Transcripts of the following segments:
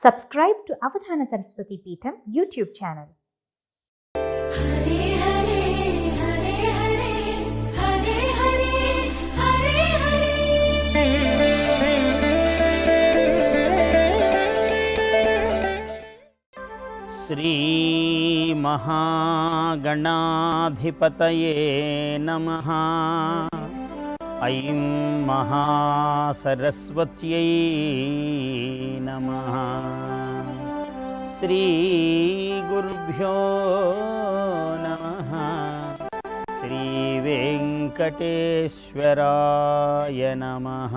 Subscribe to Avadhana Saraswati Peetham YouTube channel. Hare Hare Hare Hare Hare Hare Hare Shri महागणाधिपतये नमः। ऐं महासरस्वत्यै नमः। श्री गुरुभ्यो नमः। श्री वेंकटेश्वराय नमः।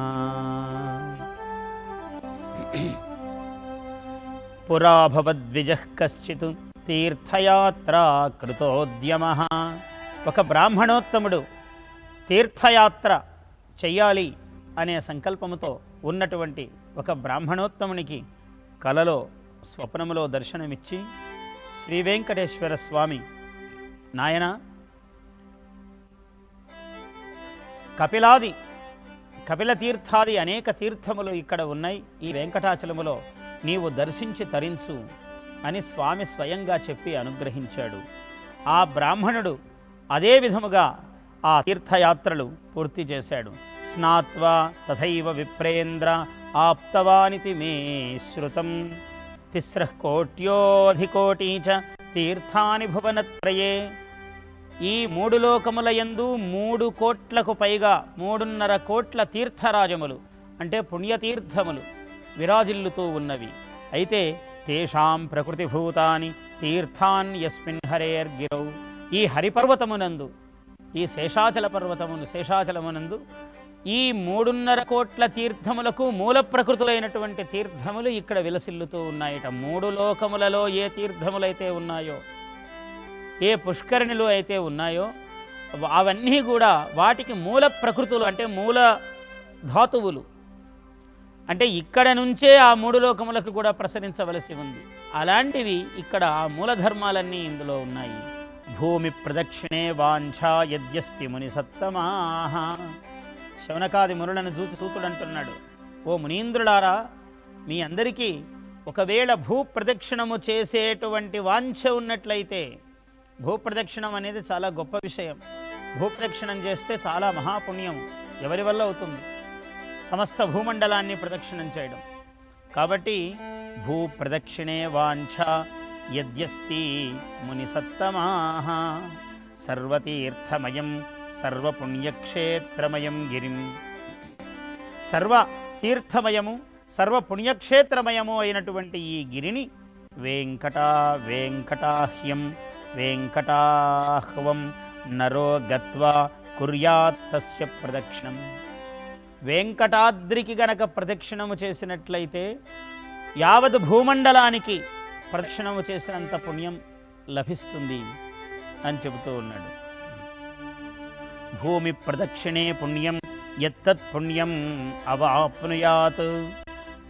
पुरा भवद्विजः कश्चित् तीर्थयात्रा कृतोद्यमः। ఒక బ్రాహ్మణోత్తముడు తీర్థయాత్ర చెయ్యాలి అనే సంకల్పముతో ఉన్నటువంటి ఒక బ్రాహ్మణోత్తమునికి కలలో స్వప్నములో దర్శనమిచ్చి శ్రీ వెంకటేశ్వర స్వామి, నాయన కపిల తీర్థాది అనేక తీర్థములు ఇక్కడ ఉన్నాయి, ఈ వెంకటాచలములో నీవు దర్శించి తరించు అని స్వామి స్వయంగా చెప్పి అనుగ్రహించాడు. ఆ బ్రాహ్మణుడు అదే విధముగా ఆ తీర్థయాత్రలు పూర్తి చేశాడు. స్నాత్వా తథైవ విప్రేంద్ర ఆప్తవానితి మే శ్రుతం. తిస్రః కోట్యోధికోటీ చ తీర్థాని భువనత్రయే. ఈ మూడు లోకముల యందు 3 కోట్లకు పైగా 3.5 కోట్ల తీర్థరాజములు అంటే పుణ్యతీర్థములు విరాజిల్లుతూ ఉన్నవి. అయితే తేషాం ప్రకృతిభూతాని తీర్థాన్యస్మిన్ హరేర్గిరౌ. ఈ హరిపర్వతమునందు, ఈ శేషాచలమునందు ఈ 3.5 కోట్ల తీర్థములకు మూల ప్రకృతులైనటువంటి తీర్థములు ఇక్కడ విలసిల్లుతూ ఉన్నాయట. 3 లోకములలో ఏ తీర్థములైతే ఉన్నాయో, ఏ పుష్కరిణులు అయితే ఉన్నాయో అవన్నీ కూడా వాటికి మూల ప్రకృతులు అంటే మూల ధాతువులు. అంటే ఇక్కడ నుంచే ఆ 3 లోకములకు కూడా ప్రసరించవలసి ఉంది. అలాంటివి ఇక్కడ ఆ మూలధర్మాలన్నీ ఇందులో ఉన్నాయి. భూమి ప్రదక్షిణే వాంఛా యద్యస్తి ముని సత్తమాహ. శౌనకాది మునులను చూచి సూతుడు అంటున్నాడు, ఓ మునీంద్రులారా, మీ అందరికీ ఒకవేళ భూప్రదక్షిణము చేసేటువంటి వాంఛ ఉన్నట్లయితే, భూప్రదక్షిణం అనేది చాలా గొప్ప విషయం. భూప్రదక్షిణం చేస్తే చాలా మహాపుణ్యం ఎవరి వల్ల అవుతుంది? సమస్త భూమండలాన్ని ప్రదక్షిణం చేయడం. కాబట్టి భూప్రదక్షిణే వాంఛ యద్యస్తి ముని సత్తమాహ. సర్వతీర్థమయం సర్వపుణ్యక్షేత్రమయం గిరిం. సర్వతీర్థమయము సర్వపుణ్యక్షేత్రమయము అయినటువంటి ఈ గిరిని వెంకటాహ్యం వెంకటాహ్వం నరో గత్వా కుర్యాత్ తస్య ప్రదక్షిణం. వెంకటాద్రికి గనక ప్రదక్షిణము చేసినట్లయితే యావత్ భూమండలానికి ప్రదక్షిణము చేసినంత పుణ్యం లభిస్తుంది అని చెబుతూ ఉన్నాడు. భూమి ప్రదక్షిణే పుణ్యం యత్తత్ పుణ్యం అవాప్నుయాత్.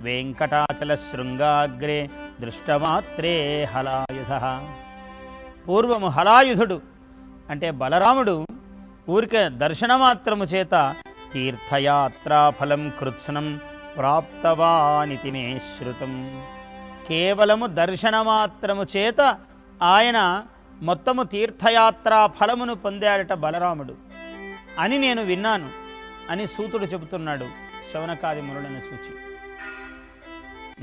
వెంకటాచల శృంగాగ్రే దృష్టమాత్రే హలాయుధ. పూర్వము హలాయుధుడు అంటే బలరాముడు ఊరికే దర్శనమాత్రము చేత తీర్థయాత్రాఫలం కృత్స్నం ప్రాప్తవానితి మే శ్రుతం. కేవలము దర్శనమాత్రము చేత ఆయన మొత్తము తీర్థయాత్రా ఫలమును పొందాడట బలరాముడు అని నేను విన్నాను అని సూతుడు చెబుతున్నాడు శౌనకాది మునులను చూచి.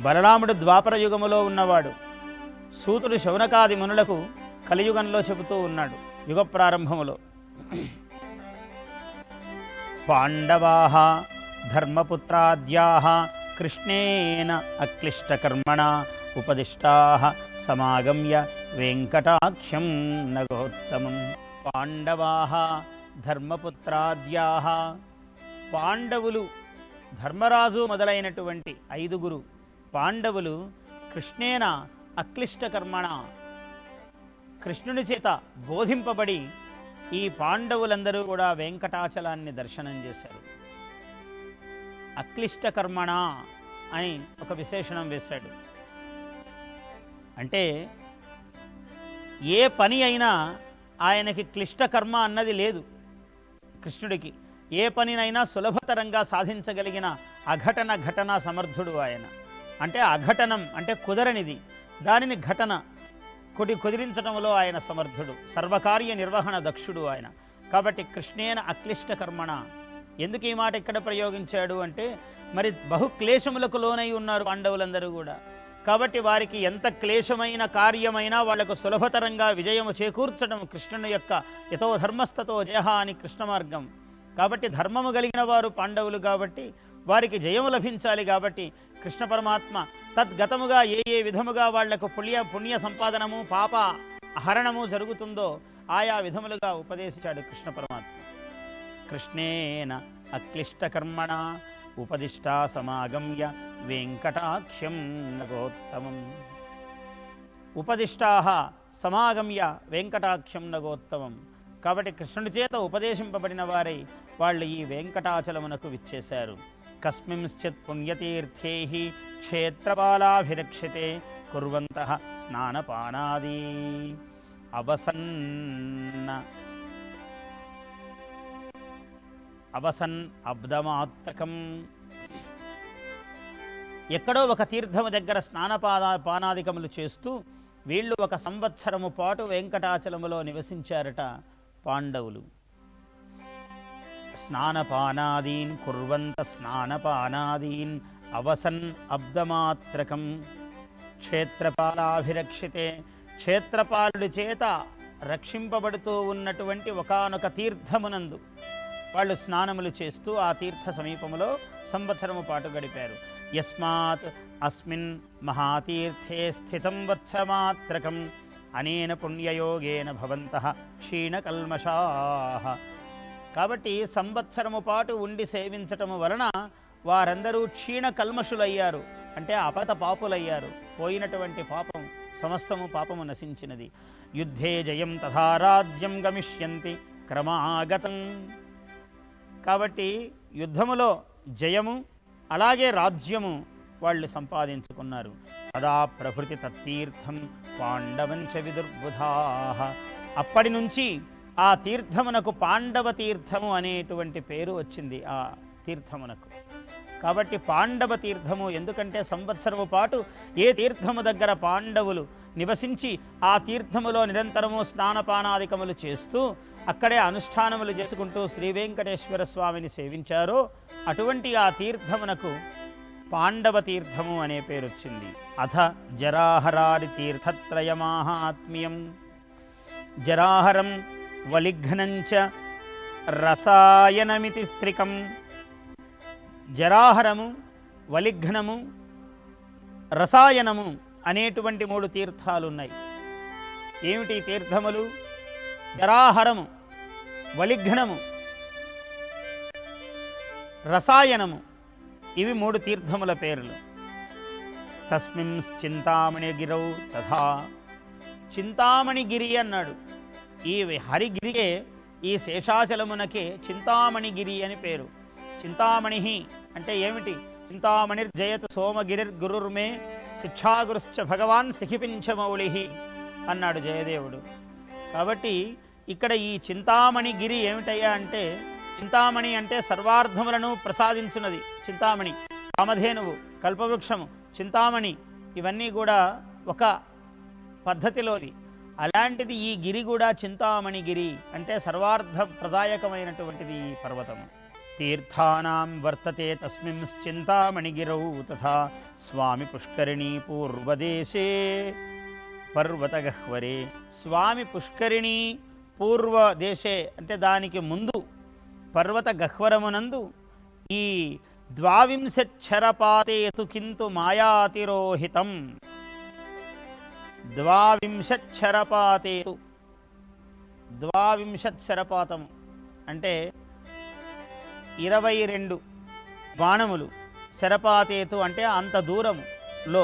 బలరాముడు ద్వాపర యుగములో ఉన్నవాడు. సూతుడు శౌనకాది మునులకు కలియుగంలో చెబుతూ ఉన్నాడు యుగ ప్రారంభములో. పాండవాః ధర్మపుత్రాద్యాః కృష్ణేన అక్లిష్టకర్మణ ఉపదిష్టాః సమాగమ్య వెంకటాఖ్యం నగోత్తమం. పాండవాః ధర్మపుత్రాద్యాః. పాండవులు, ధర్మరాజు మొదలైనటువంటి 5 పాండవులు కృష్ణేన అక్లిష్టకర్మణ, కృష్ణుని చేత బోధింపబడి ఈ పాండవులందరూ కూడా వెంకటాచలాన్ని దర్శనం చేశారు. అక్లిష్టకర్మణ అని ఒక విశేషణం వేశాడు. అంటే ఏ పని అయినా ఆయనకి క్లిష్టకర్మ అన్నది లేదు. కృష్ణుడికి ఏ పనినైనా సులభతరంగా సాధించగలిగిన ఘటనా సమర్థుడు ఆయన. అంటే అఘటనం అంటే కుదరనిది, దానిని ఘటన కుదిరించడంలో ఆయన సమర్థుడు, సర్వకార్య నిర్వహణ దక్షుడు ఆయన. కాబట్టి కృష్ణేన అక్లిష్ట కర్మణ. ఎందుకు ఈ మాట ఇక్కడ ప్రయోగించాడు అంటే, మరి బహుక్లేశములకు లోనై ఉన్నారు పాండవులందరూ కూడా. కాబట్టి వారికి ఎంత క్లేశమైన కార్యమైనా వాళ్లకు సులభతరంగా విజయము చేకూర్చడం కృష్ణుని యొక్క యతో ధర్మస్తతో జయ అని కృష్ణ మార్గం. కాబట్టి ధర్మము కలిగిన వారు పాండవులు కాబట్టి వారికి జయము లభించాలి. కాబట్టి కృష్ణ పరమాత్మ తద్గతముగా ఏ విధముగా వాళ్లకు పుణ్య సంపాదనము పాప హరణము జరుగుతుందో ఆయా విధములుగా ఉపదేశించాడు కృష్ణ పరమాత్మ. కృష్ణేన అక్లిష్టకర్మణ ఉపదిష్టా సమాగమ్య వెంకటాఖ్యం నగోత్తమం. ఉపదిష్టా సమాగమ్య వెంకటాఖ్యం నగోత్తమం. కాబట్టి కృష్ణుడి చేత ఉపదేశింపబడిన వారై వాళ్ళు ఈ వెంకటాచలమునకు విచ్చేశారు. కస్మింశ్చిత్ పుణ్యతీర్థే క్షేత్రపాలాభిరక్షితే కుర్వంతః స్నానపానాది అవసన్ అబ్దమాత్రకం. ఎక్కడో ఒక తీర్థము దగ్గర పానాదికములు చేస్తూ వీళ్ళు 1 సంవత్సరము పాటు వెంకటాచలములో నివసించారట పాండవులు. స్నానపానాదీన్ కుర్వంత స్నానపానాదీన్ అవసన్ అబ్దమాత్రకం క్షేత్రపాలాభిరక్షితే. క్షేత్రపాలుడి చేత రక్షింపబడుతూ ఉన్నటువంటి ఒకానొక తీర్థమునందు వాళ్ళు స్నానములు చేస్తూ ఆ తీర్థ సమీపములో సంవత్సరము పాటు గడిపారు. యస్మాత్ అస్మిన్ మహాతీర్థే స్థితం వత్సమాత్రకం అనేన పుణ్యయోగేన భవంతః క్షీణకల్మషాః. కాబట్టి సంవత్సరము పాటు ఉండి సేవించటము వలన వారందరూ క్షీణకల్మషులయ్యారు, అంటే అపత పాపులయ్యారు. పోయినటువంటి పాపం సమస్తము పాపము నశించినది. యుద్ధే జయం తథా రాజ్యం గమిష్యంతి క్రమాగతం. కాబట్టి యుద్ధములో జయము అలాగే రాజ్యము వాళ్ళు సంపాదించుకున్నారు. తదా ప్రభృతి తత్తీర్థం పాండవంచ విదుర్బుధాః. అప్పటి నుంచి ఆ తీర్థమునకు పాండవ తీర్థము అనేటువంటి పేరు వచ్చింది ఆ తీర్థమునకు. కాబట్టి పాండవ తీర్థము ఎందుకంటే సంవత్సరము పాటు ఏ తీర్థము దగ్గర పాండవులు నివసించి ఆ తీర్థములో నిరంతరము స్నానపానాదికములు చేస్తూ అక్కడే అనుష్ఠానములు చేసుకుంటూ శ్రీ వెంకటేశ్వర స్వామిని సేవించారో అటువంటి ఆ తీర్థమునకు పాండవ తీర్థము అనే పేరు వచ్చింది. అథ జరాహరాది తీర్థత్రయమాహాత్మ్యం. జరాహరం వలిఘ్నంచ రసాయనమితి త్రికం. జరాహరము, వలిఘ్నము, రసాయనము అనేటువంటి 3 తీర్థాలున్నాయి. ఏమిటి తీర్థములు? జరాహరము, వలిఘ్నము, రసాయనము. ఇవి 3 తీర్థముల పేర్లు. తస్మిన్ చింతామణిగిరౌ తథా. చింతామణిగిరి అన్నాడు. ఈ హరిగిరికే, ఈ శేషాచలమునకే చింతామణిగిరి అని పేరు. చింతామణి అంటే ఏమిటి? చింతామణిర్జయత్ సోమగిరిర్గురుర్మే శిక్షాగురుశ్చ భగవాన్ శిఖిపించమౌళి అన్నాడు జయదేవుడు. కాబట్టి ఇక్కడ ఈ చింతామణిగిరి ఏమిటయ్యా అంటే, చింతామణి అంటే సర్వార్థములను ప్రసాదించున్నది చింతామణి. కామధేనువు, కల్పవృక్షము, చింతామణి ఇవన్నీ కూడా ఒక పద్ధతిలోది. అలాంటిది ఈ గిరి కూడా చింతామణి గిరి అంటే సర్వార్థ ప్రదాయకమైనటువంటిది ఈ పర్వతము. తీర్థానాం వర్తతే తస్మింశ్చింతామణిగిరౌ తథా స్వామి పుష్కరిణీ పూర్వదేశే పర్వతగహ్వరే. స్వామి పుష్కరిణీ పూర్వదేశే అంటే దానికి ముందు పర్వత గహ్వరమునందు ఈ 22 కింతు మాయాతిరోహితం. 22 శరపాతము అంటే 22 బాణములు. శరపాతేతు అంటే అంత దూరములో.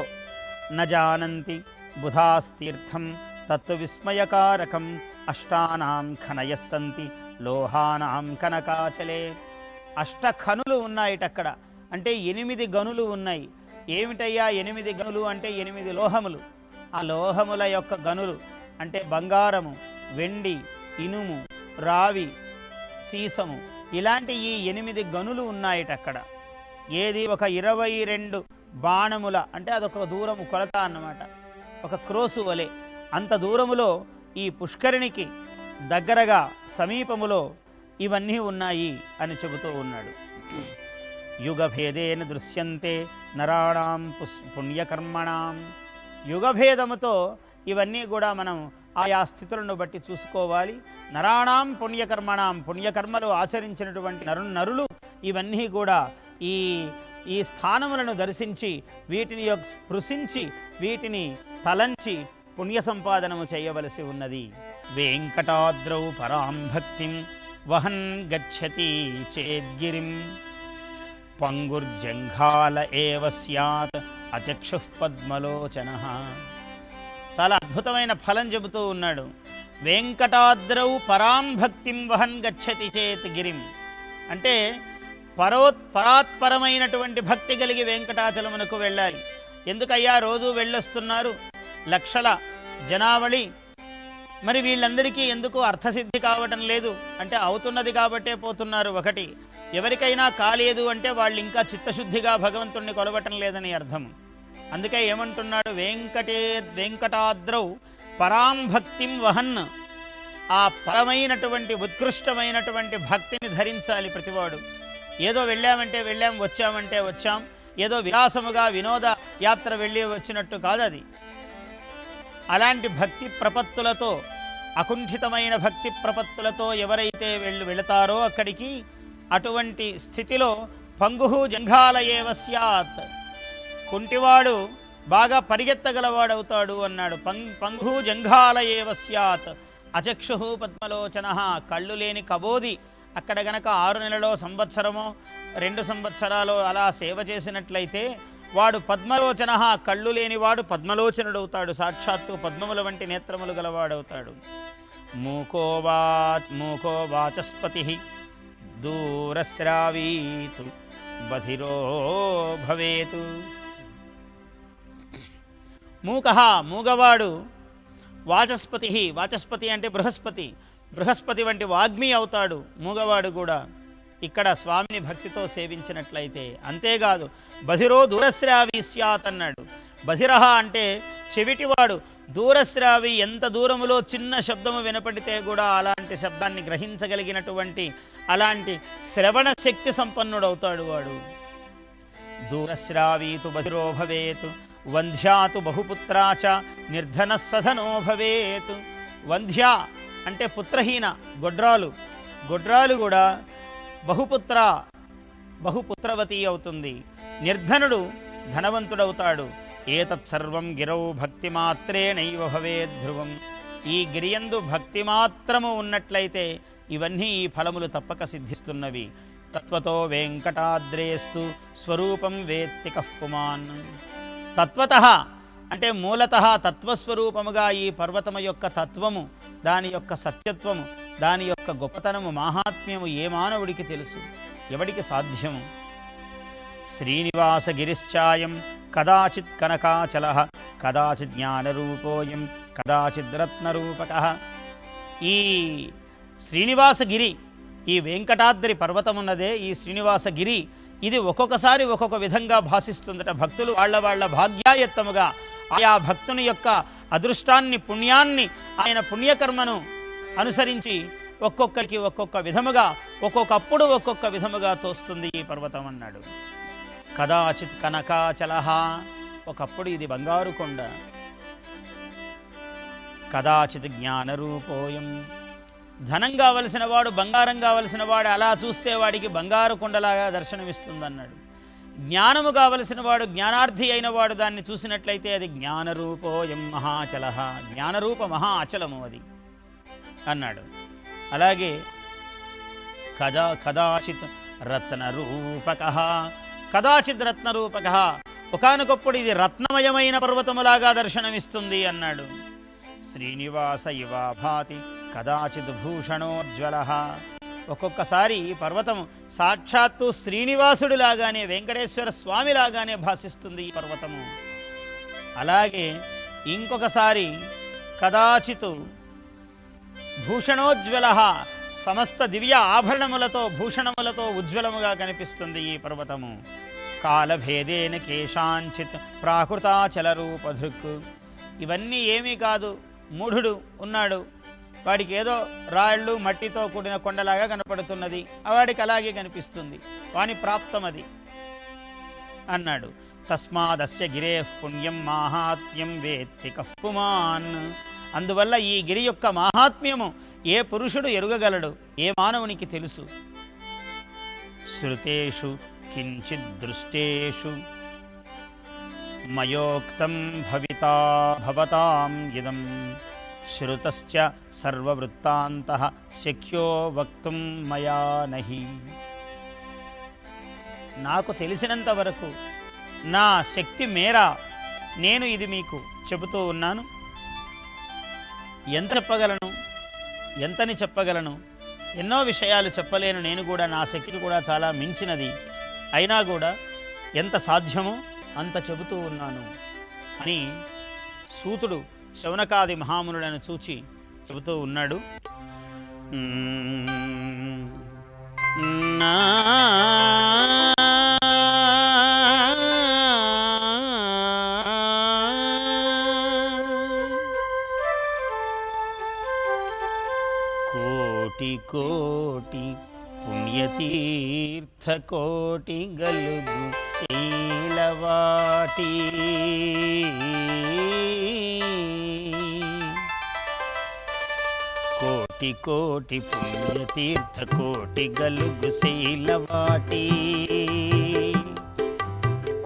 నజానంతి బుధాస్తీర్థం తత్వవిస్మయకారకం అష్టానాం ఖనయస్సంతి లోహానాం కనకాచలే. అష్టఖనులు ఉన్నాయిటక్కడ, అంటే 8 గనులు ఉన్నాయి. ఏమిటయ్యా 8 గనులు అంటే 8 లోహములు. ఆ లోహముల యొక్క గనులు అంటే బంగారము, వెండి, ఇనుము, రావి, సీసము ఇలాంటి ఈ 8 గనులు ఉన్నాయిటక్కడ. ఏది ఒక 22 బాణముల అంటే అదొక దూరము కొలత అన్నమాట, ఒక క్రోసు వలె అంత దూరములో ఈ పుష్కరిణికి దగ్గరగా సమీపములో ఇవన్నీ ఉన్నాయి అని చెబుతూ ఉన్నాడు. యుగభేదేన దృశ్యంతే నరాణాం పుణ్యకర్మణాం. యుగభేదముతో ఇవన్నీ కూడా మనం ఆయా స్థితులను బట్టి చూసుకోవాలి. నరాణాం పుణ్యకర్మణాం, పుణ్యకర్మలు ఆచరించినటువంటి నరులు ఇవన్నీ కూడా ఈ స్థానములను దర్శించి వీటిని స్పృశించి వీటిని తలంచి పుణ్య సంపాదనము చేయవలసి ఉన్నది. వెంకటాద్రౌ పరాం భక్తిం వహన్ గచ్చతి చేద్గిరిం పంగుర్జంఘాల ఏవ స్యాత్ అచక్షు పద్మలోచనః. చాలా అద్భుతమైన ఫలం చెబుతూ ఉన్నాడు. వెంకటాద్రౌ పరాం భక్తిం వహన్ గచ్చతి చేత్ గిరిం అంటే పరాత్పరమైనటువంటి భక్తి కలిగి వెంకటాచలమునకు వెళ్ళాలి. ఎందుకయ్యా రోజు వెళ్ళొస్తున్నారు లక్షల జనావళి, మరి వీళ్ళందరికీ ఎందుకు అర్థసిద్ధి కావటం లేదు అంటే అవుతున్నది కాబట్టే పోతున్నారు. ఒకటి, ఎవరికైనా కాలేదు అంటే వాళ్ళు ఇంకా చిత్తశుద్ధిగా భగవంతుణ్ణి కొలవటం లేదని అర్థం. అందుకే ఏమంటున్నాడు, వెంకటాద్రౌ పరాం భక్తిం వహన్, ఆ పరమైనటువంటి ఉత్కృష్టమైనటువంటి భక్తిని ధరించాలి ప్రతివాడు. ఏదో వెళ్ళామంటే వెళ్ళాం, వచ్చామంటే వచ్చాం, ఏదో విలాసముగా వినోద యాత్ర వెళ్ళి వచ్చినట్టు కాదు అది. అలాంటి భక్తి ప్రపత్తులతో, అకుంఠితమైన భక్తి ప్రపత్తులతో ఎవరైతే వెళతారో అక్కడికి, అటువంటి స్థితిలో పంగుహు జంఘాలయేవ స్యాత్, కుంటివాడు బాగా పరిగెత్తగలవాడవుతాడు అన్నాడు. పంగు జంఘాలయేవ స్యాత్ అచక్షు పద్మలోచన, కళ్ళు లేని కబోది అక్కడ గనక 6 నెలలో సంవత్సరమో 2 సంవత్సరాలు అలా సేవ చేసినట్లయితే వాడు పద్మలోచన, కళ్ళు లేనివాడు పద్మలోచనుడవుతాడు, సాక్షాత్తు పద్మముల వంటి నేత్రములు గలవాడవుతాడు. మూకో వాచస్పతి దూరశ్రావీతు బధిరో భవేతు. మూగవాడు వాచస్పతి, వాచస్పతి అంటే బృహస్పతి వంటి వాగ్మి అవుతాడు మూగవాడు కూడా ఇక్కడ స్వామిని భక్తితో సేవించినట్లయితే. అంతేకాదు బధిరో దూరశ్రావి స్యాత్ అన్నాడు. బధిరహ అంటే చెవిటివాడు, దూరశ్రావి ఎంత దూరములో చిన్న శబ్దము వినపడితే కూడా అలాంటి శబ్దాన్ని గ్రహించగలిగినటువంటి అలాంటి శ్రవణ శక్తి సంపన్నుడవుతాడు వాడు. దూరశ్రావీతు బధిరో భవేత్ వంధ్యాతు బహుపుత్రాచ నిర్ధన సధనో భవేత్. వంధ్య అంటే పుత్రహీన, గొడ్రాలు కూడా బహుపుత్రవతి అవుతుంది. నిర్ధనుడు ధనవంతుడవుతాడు. ఏతత్సర్వం గిరౌ భక్తి మాత్రేణైవ భవేద్ ధ్రువం. ఈ గిరియందు భక్తి మాత్రము ఉన్నట్లయితే ఇవన్నీ ఈ ఫలములు తప్పక సిద్ధిస్తున్నవి. తత్వతో వెంకటాద్రేస్తు స్వరూపం వేత్తి కః పుమాన్. తత్వతః అంటే మూలతః తత్వస్వరూపముగా ఈ పర్వతము యొక్క తత్వము, దాని యొక్క సత్యత్వము, దాని యొక్క గొప్పతనము, మాహాత్మ్యము ఏ మానవుడికి తెలుసు, ఎవడికి సాధ్యము? శ్రీనివాసగిరిశ్చాయం కదాచిత్ కనకాచలః కదాచిత్ జ్ఞానరూపోయం కదాచిద్ రత్నరూపకః. ఈ శ్రీనివాసగిరి, ఈ వెంకటాద్రి పర్వతమున్నదే ఈ శ్రీనివాసగిరి, ఇది ఒక్కొక్కసారి ఒక్కొక్క విధంగా భాషిస్తుందట. భక్తులు వాళ్ళ భాగ్యాయత్తముగా ఆయా భక్తుని యొక్క అదృష్టాన్ని, పుణ్యాన్ని, ఆయన పుణ్యకర్మను అనుసరించి ఒక్కొక్కరికి ఒక్కొక్క విధముగా, ఒక్కొక్కప్పుడు ఒక్కొక్క విధముగా తోస్తుంది ఈ పర్వతం అన్నాడు. కదాచిత్ కనకాచలః, ఒకప్పుడు ఇది బంగారు కొండ. కదాచిత్ జ్ఞానరూపోయం, ధనం కావలసిన వాడు, బంగారం కావలసిన వాడు అలా చూస్తే వాడికి బంగారు కొండలాగా దర్శనమిస్తుందన్నాడు. జ్ఞానము కావలసిన వాడు, జ్ఞానార్థి అయిన వాడు దాన్ని చూసినట్లయితే అది జ్ఞానరూపోయం మహాచలః, జ్ఞానరూప మహా అచలము అది అన్నాడు. అలాగే కదాచిత్ రత్నరూపకః, కదాచిత్ రత్నరూపకః, ఒకానొకప్పుడు ఇది రత్నమయమైన పర్వతములాగా దర్శనమిస్తుంది అన్నాడు. శ్రీనివాస ఇవా భాతి కదాచిత్ భూషణోజ్వలః, ఒక్కొక్కసారి ఈ పర్వతం సాక్షాత్తు శ్రీనివాసుడిలాగానే, వెంకటేశ్వర స్వామిలాగానే భాషిస్తుంది ఈ పర్వతము. అలాగే ఇంకొకసారి కదాచిత్ భూషణోజ్వలః, సమస్త దివ్య ఆభరణములతో, భూషణములతో ఉజ్వలముగా కనిపిస్తుంది ఈ పర్వతము. కాలభేదేన కేశాంచిత్ ప్రాకృతాచల రూపధృక్. ఇవన్నీ ఏమీ కాదు, మూఢుడు ఉన్నాడు, వాడికి ఏదో రాళ్ళు మట్టితో కూడిన కొండలాగా కనపడుతున్నది, వాడికి అలాగే కనిపిస్తుంది, వాని ప్రాప్తమది అన్నాడు. తస్మాదస్య గిరే పుణ్యం మాహాత్మ్యం వేత్తి కః పుమాన్. అందువల్ల ఈ గిరి యొక్క మాహాత్మ్యము ఏ పురుషుడు ఎరుగగలడు, ఏ మానవునికి తెలుసు. శృతేషు కించిద్ దృష్టేషు మయోక్తం భవతాం ఇదం శ్రుతశ్చ సర్వవృత్తాంతః శక్యో వక్తుం మయా నహి. నాకు తెలిసినంత వరకు, నా శక్తి మేర నేను ఇది మీకు చెబుతూ ఉన్నాను. ఎంత చెప్పగలను, ఎంతని చెప్పగలను, ఎన్నో విషయాలు చెప్పలేను నేను కూడా, నా శక్తి కూడా చాలా మించినది. అయినా కూడా ఎంత సాధ్యమో అంత చెబుతూ ఉన్నాను అని సూతుడు శౌనకాది మహామునులను చూచి చెబుతూ ఉన్నాడు. నా కోటి కోటి పుణ్యతీర్థ కోటి గలుగు శీలవాటి కోటి కోటి పుణ్యతీర్థ కోటి గలుగు శీలవాటి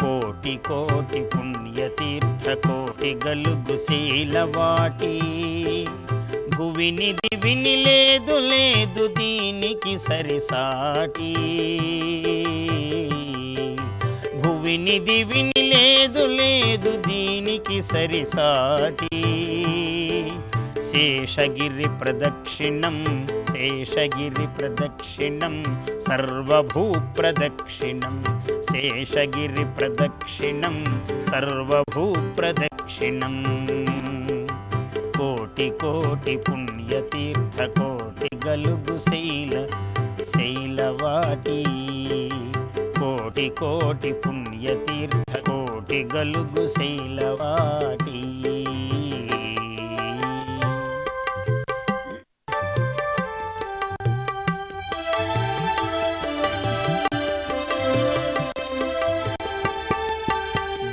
కోటి కోటి పుణ్యతీర్థ కోటి గలుగు శీలవాటి భువిని దివిని లేదు లేదు దీనికి సరిసాటి భువిని దివిని లేదు లేదు దీనికి సరిసాటి శేషగిరి ప్రదక్షిణం శేషగిరి ప్రదక్షిణం సర్వభూ ప్రదక్షిణం శేషగిరి ప్రదక్షిణం సర్వభూ ప్రదక్షిణం కోటి కోటి పుణ్యతీర్థ కోటి గలుగు శైలవాటి కోటి కోటి పుణ్యతీర్థ కోటి గలుగు శైలవాటి.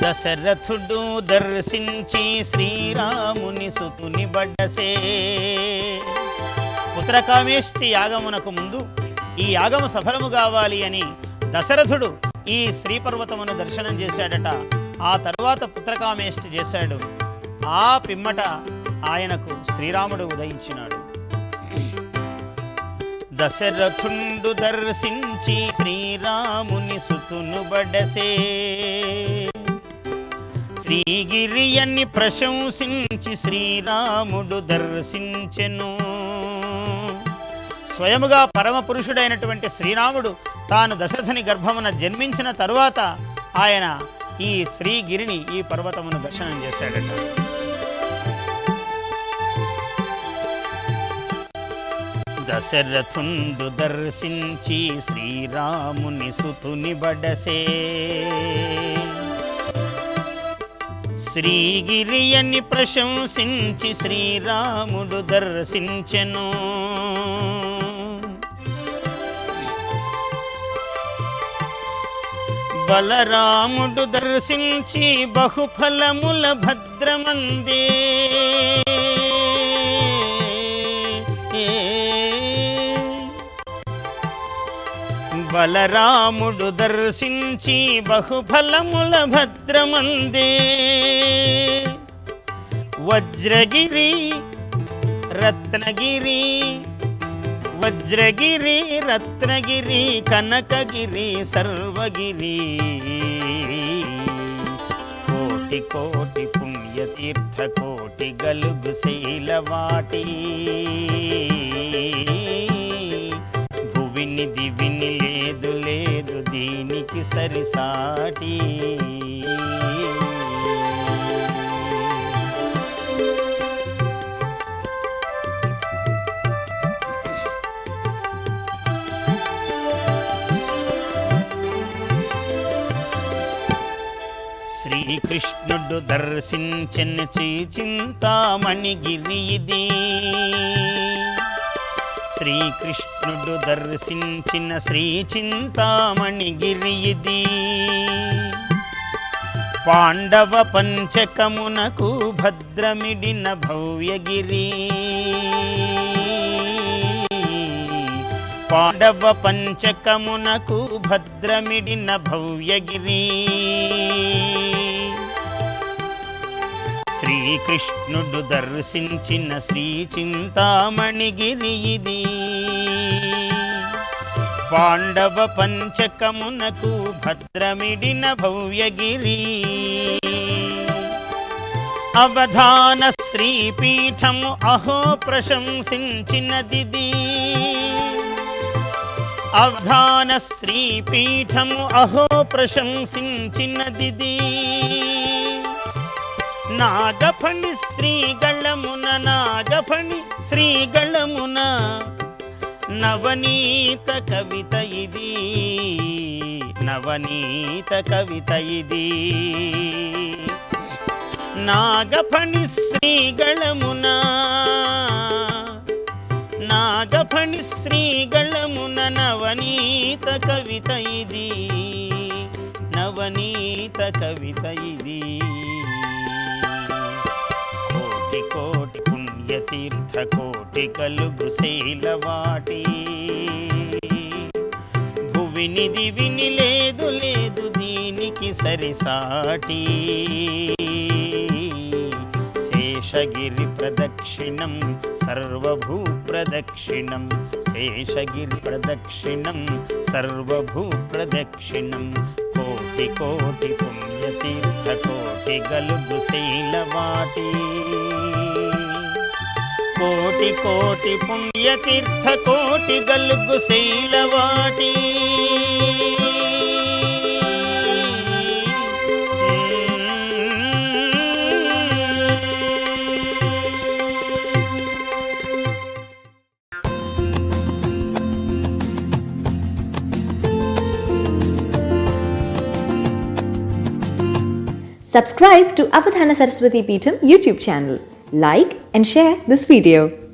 దశరథుడు దర్శించి శ్రీరాముని సుతుని బడ్డసే. పుత్రకామేష్టి యాగమునకు ముందు ఈ యాగము సఫలము కావాలి అని దశరథుడు ఈ శ్రీపర్వతమును దర్శనం చేశాడట. ఆ తరువాత పుత్రకామేష్టి చేశాడు. ఆ పిమ్మట ఆయనకు శ్రీరాముడు ఉదయించినాడు. దశరథుండు దర్శించి శ్రీరాముని సుతును బడ్డసే. శ్రీగిరియని ప్రశంసించి శ్రీరాముడు దర్శించెను. స్వయముగా పరమపురుషుడైనటువంటి శ్రీరాముడు తాను దశరథుని గర్భమున జన్మించిన తరువాత ఆయన ఈ శ్రీగిరిని ఈ పర్వతమును దర్శనం చేశాడట. దశరథుండు దర్శించి శ్రీరాముని సుతుని బడసే. శ్రీగిరియని ప్రశంసించి శ్రీరాముడు దర్శించెను. బలరాముడు దర్శించి బహుఫలముల భద్రమందే. బలరాముడు దర్శించి బహుఫలముల భద్రమందే. వజ్రగిరి రత్నగిరి వజ్రగిరి రత్నగిరి కనకగిరి సర్వగిరి. కోటి కోటి పుణ్యతీర్థ కోటి గలుగు శైలవాటి. భువిని దివిని లేదు లేదు దీనికి సరిసాటి. శ్రీకృష్ణుడు దర్శించిన చింతామణిగిరి ఇది. శ్రీకృష్ణుడు దర్శించిన శ్రీ చింతామణిగిరి ఇది. పాండవ పంచకమునకు భద్రమిడిన భవ్యగిరి. పాండవ పంచకమునకు భద్రమిడిన భవ్యగిరి. శ్రీకృష్ణుడు దర్శించిన శ్రీ చింతామణిగిరి ఇది. పాండవ పంచకమునకు భద్రమిడిన భవ్యగిరి. అవధాన శ్రీపీఠము అహో ప్రశంసించినదిది. అవధాన శ్రీపీఠము అహో ప్రశంసించినదిది. నాగఫణి శ్రీగళమున నాగఫణి శ్రీగళమున నవనీత కవిత ఇది. నవనీత కవిత ఇది. నాగఫణి శ్రీగళమున నాగఫణి శ్రీగళమున నవనీత కవిత ఇది. నవనీత కవిత ఇది. కోటి కోటి పుణ్యతీర్థ కోటి కలుగు శైలవాటి. భువిని దివిని లేదు లేదు దీనికి సరిసాటి. శేషగిరి ప్రదక్షిణం సర్వభూ ప్రదక్షిణం. శేషగిరి ప్రదక్షిణం సర్వభూ ప్రదక్షిణం. కోటి కోటి పుణ్యతీర్థ కోటి గలుగు శైలవాటి. కోటి కోటి పుణ్యతీర్థ కోటి గలుగు శైలవాటి. Subscribe to Avadhana Saraswati Peetham YouTube channel. Like and share this video.